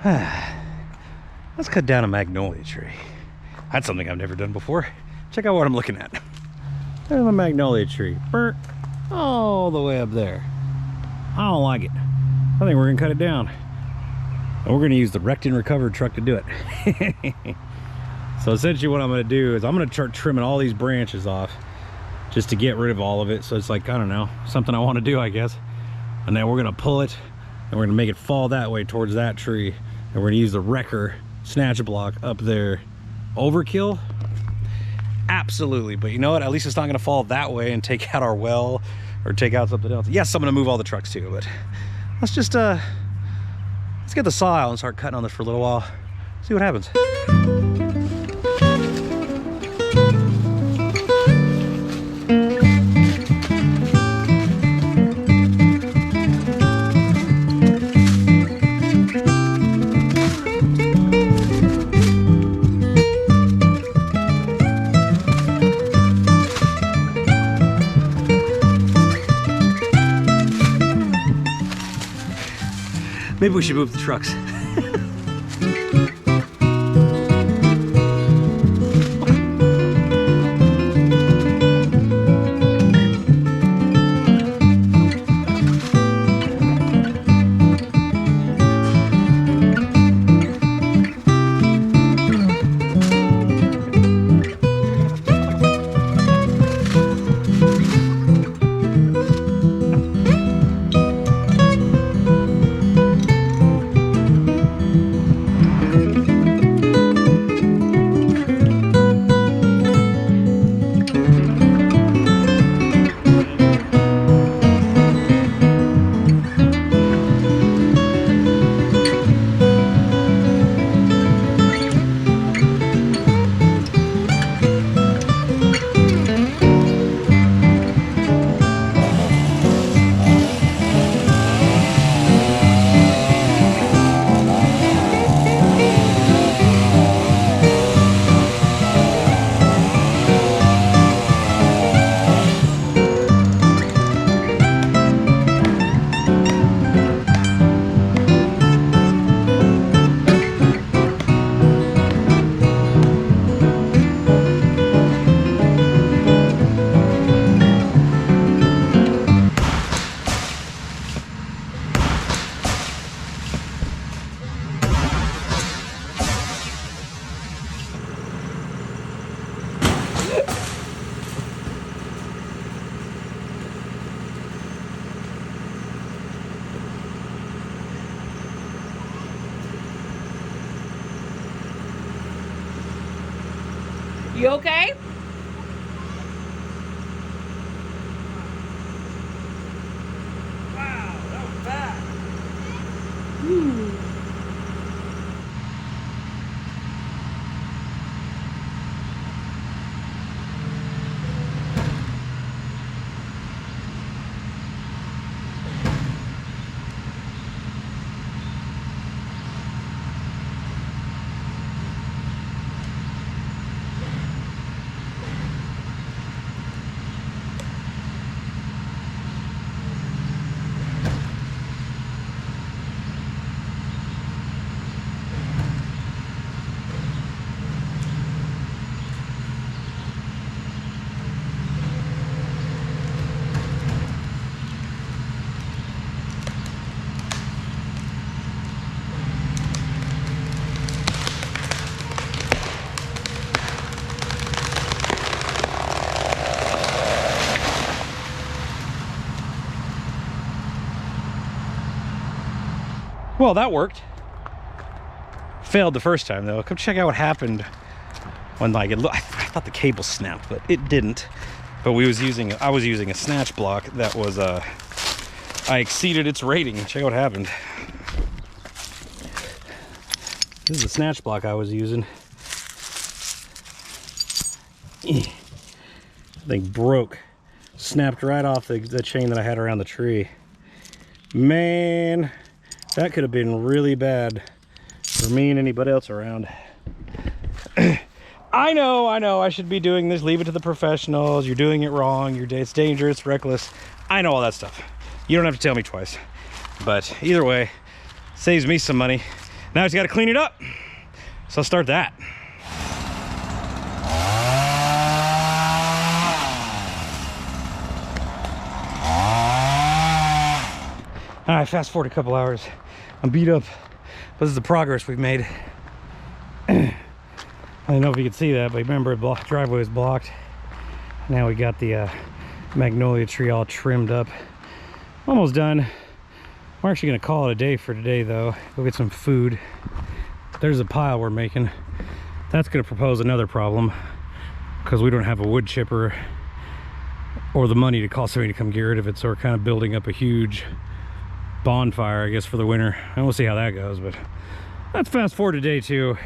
Let's cut down a magnolia tree. That's something I've never done before. Check out what I'm looking at. There's a magnolia tree, burnt all the way up there. I don't like it. I think we're gonna cut it down. And we're gonna use the wrecked and recovered truck to do it. So essentially what I'm gonna do is I'm gonna start trimming all these branches off just to get rid of all of it. So it's like, I don't know, something I wanna do, I guess. And then we're gonna pull it and we're gonna make it fall that way towards that tree. And we're gonna use the wrecker snatch block up there. Overkill? Absolutely, but you know what? At least it's not gonna fall that way and take out our well or take out something else. Yes, I'm gonna move all the trucks too, but let's just, let's get the saw out and start cutting on this for a little while. See what happens. Maybe we should move the trucks. You okay? Wow, that was bad. Well, that worked. Failed the first time though. Come check out what happened when like I thought the cable snapped, but it didn't. But I was using a snatch block that was I exceeded its rating. Check out what happened. This is the snatch block I was using. The thing broke, snapped right off the chain that I had around the tree. Man, that could have been really bad for me and anybody else around. I know, I should be doing this. Leave it to the professionals. You're doing it wrong. It's dangerous, reckless. I know all that stuff. You don't have to tell me twice. But either way, saves me some money. Now I just got to clean it up. So I'll start that. All right, fast forward a couple hours. I'm beat up, but this is the progress we've made. I don't know if you can see that, but remember the driveway was blocked. Now we got the magnolia tree all trimmed up. Almost done. We're actually gonna call it a day for today though. Go get some food. There's a pile we're making. That's gonna propose another problem because we don't have a wood chipper or the money to call somebody to come get rid of it. So we're kind of building up a huge bonfire, I guess, for the winter. And we'll see how that goes, but let's fast forward to day 2.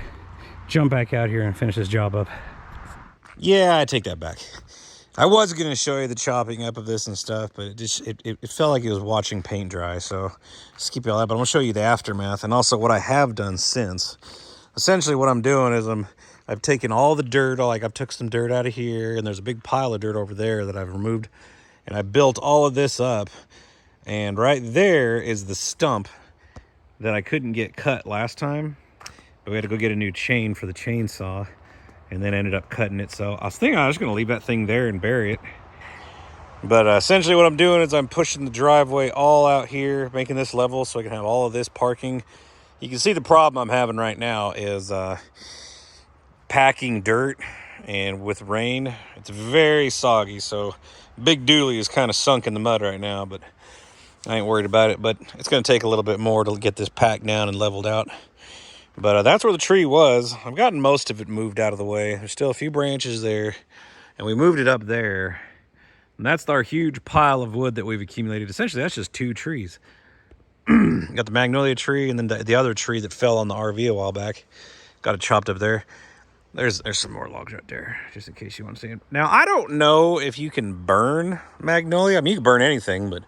Jump back out here and finish this job up. Yeah, I take that back. I was going to show you the chopping up of this and stuff, but it felt like it was watching paint dry, so skip all that. But I'm going to show you the aftermath and also what I have done since. Essentially what I'm doing is I've taken all the dirt, I've took some dirt out of here, and there's a big pile of dirt over there that I've removed, and I built all of this up. And right there is the stump that I couldn't get cut last time. But we had to go get a new chain for the chainsaw and then ended up cutting it. So I was thinking I was going to leave that thing there and bury it. But essentially what I'm doing is I'm pushing the driveway all out here, making this level so I can have all of this parking. You can see the problem I'm having right now is packing dirt, and with rain, it's very soggy. So Big Dooley is kind of sunk in the mud right now, but I ain't worried about it. But it's going to take a little bit more to get this packed down and leveled out. But that's where the tree was. I've gotten most of it moved out of the way. There's still a few branches there, and we moved it up there. And that's our huge pile of wood that we've accumulated. Essentially, that's just 2 trees. Got the magnolia tree and then the other tree that fell on the RV a while back. Got it chopped up there. There's some more logs right there, just in case you want to see it. Now, I don't know if you can burn magnolia. I mean, you can burn anything, but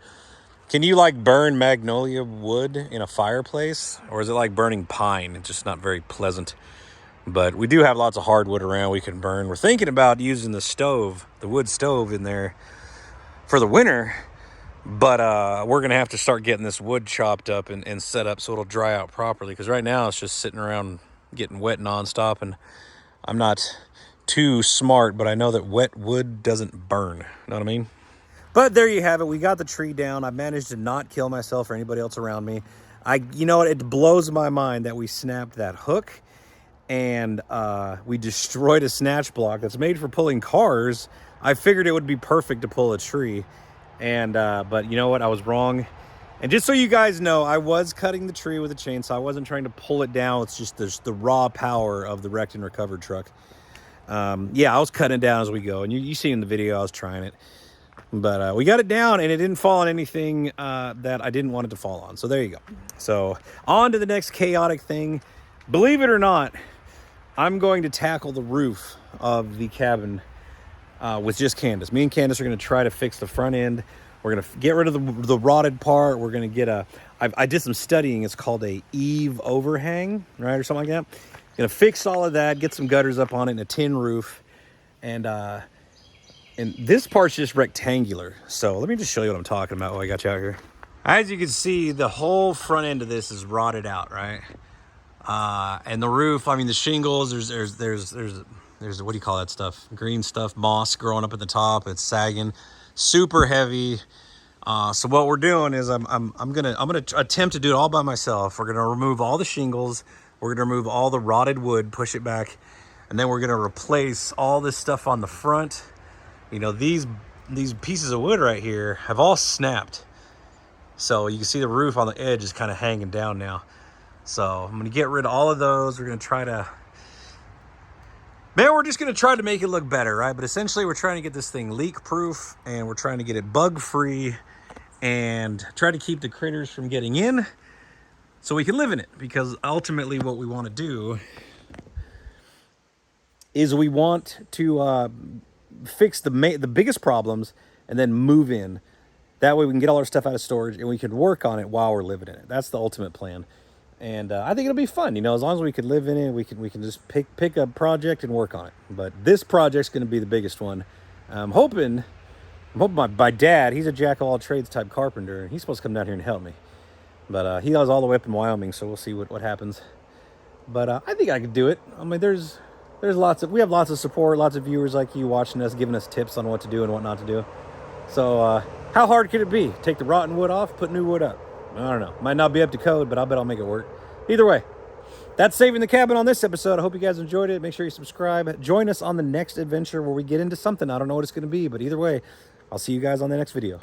can you like burn magnolia wood in a fireplace? Or is it like burning pine? It's just not very pleasant. But we do have lots of hardwood around we can burn. We're thinking about using the stove, the wood stove in there for the winter. But we're going to have to start getting this wood chopped up and set up so it'll dry out properly. Because right now it's just sitting around getting wet nonstop. And I'm not too smart, but I know that wet wood doesn't burn. Know what I mean? But there you have it. We got the tree down. I managed to not kill myself or anybody else around me. You know what? It blows my mind that we snapped that hook and we destroyed a snatch block that's made for pulling cars. I figured it would be perfect to pull a tree. And but you know what? I was wrong. And just so you guys know, I was cutting the tree with a chainsaw. I wasn't trying to pull it down. It's just the raw power of the wrecked and recovered truck. Yeah, I was cutting it down as we go. And you see in the video, I was trying it. But we got it down, and it didn't fall on anything that I didn't want it to fall on. So there you go. So on to the next chaotic thing. Believe it or not, I'm going to tackle the roof of the cabin with just Candace. Me and Candace are going to try to fix the front end. We're going to get rid of the rotted part. We're going to get I did some studying. It's called a eave overhang, right, or something like that. Going to fix all of that, get some gutters up on it, and a tin roof. And this part's just rectangular. So let me just show you what I'm talking about while I got you out here. As you can see, the whole front end of this is rotted out, right? And the roof, I mean, the shingles, there's what do you call that stuff? Green stuff, moss growing up at the top. It's sagging, super heavy. So what we're doing is I'm gonna attempt to do it all by myself. We're gonna remove all the shingles. We're gonna remove all the rotted wood, push it back, and then we're gonna replace all this stuff on the front. You know, these pieces of wood right here have all snapped. So you can see the roof on the edge is kind of hanging down now. So I'm going to get rid of all of those. We're going to try to... Man, we're just going to try to make it look better, right? But essentially we're trying to get this thing leak-proof, and we're trying to get it bug-free and try to keep the critters from getting in so we can live in it. Because ultimately what we want to do is we want to... fix the biggest problems and then move in. That way we can get all our stuff out of storage and we can work on it while we're living in it. That's the ultimate plan. And I think it'll be fun, you know, as long as we can live in it, we can just pick a project and work on it. But this project's going to be the biggest one. I'm hoping my dad, he's a jack of all trades type carpenter, and he's supposed to come down here and help me. But he was all the way up in Wyoming, so we'll see what happens. But I think I could do it. I mean, we have lots of support, lots of viewers like you watching us, giving us tips on what to do and what not to do. So how hard could it be? Take the rotten wood off, put new wood up. I don't know. Might not be up to code, but I'll bet I'll make it work. Either way, that's Saving the Cabin on this episode. I hope you guys enjoyed it. Make sure you subscribe. Join us on the next adventure where we get into something. I don't know what it's going to be, but either way, I'll see you guys on the next video.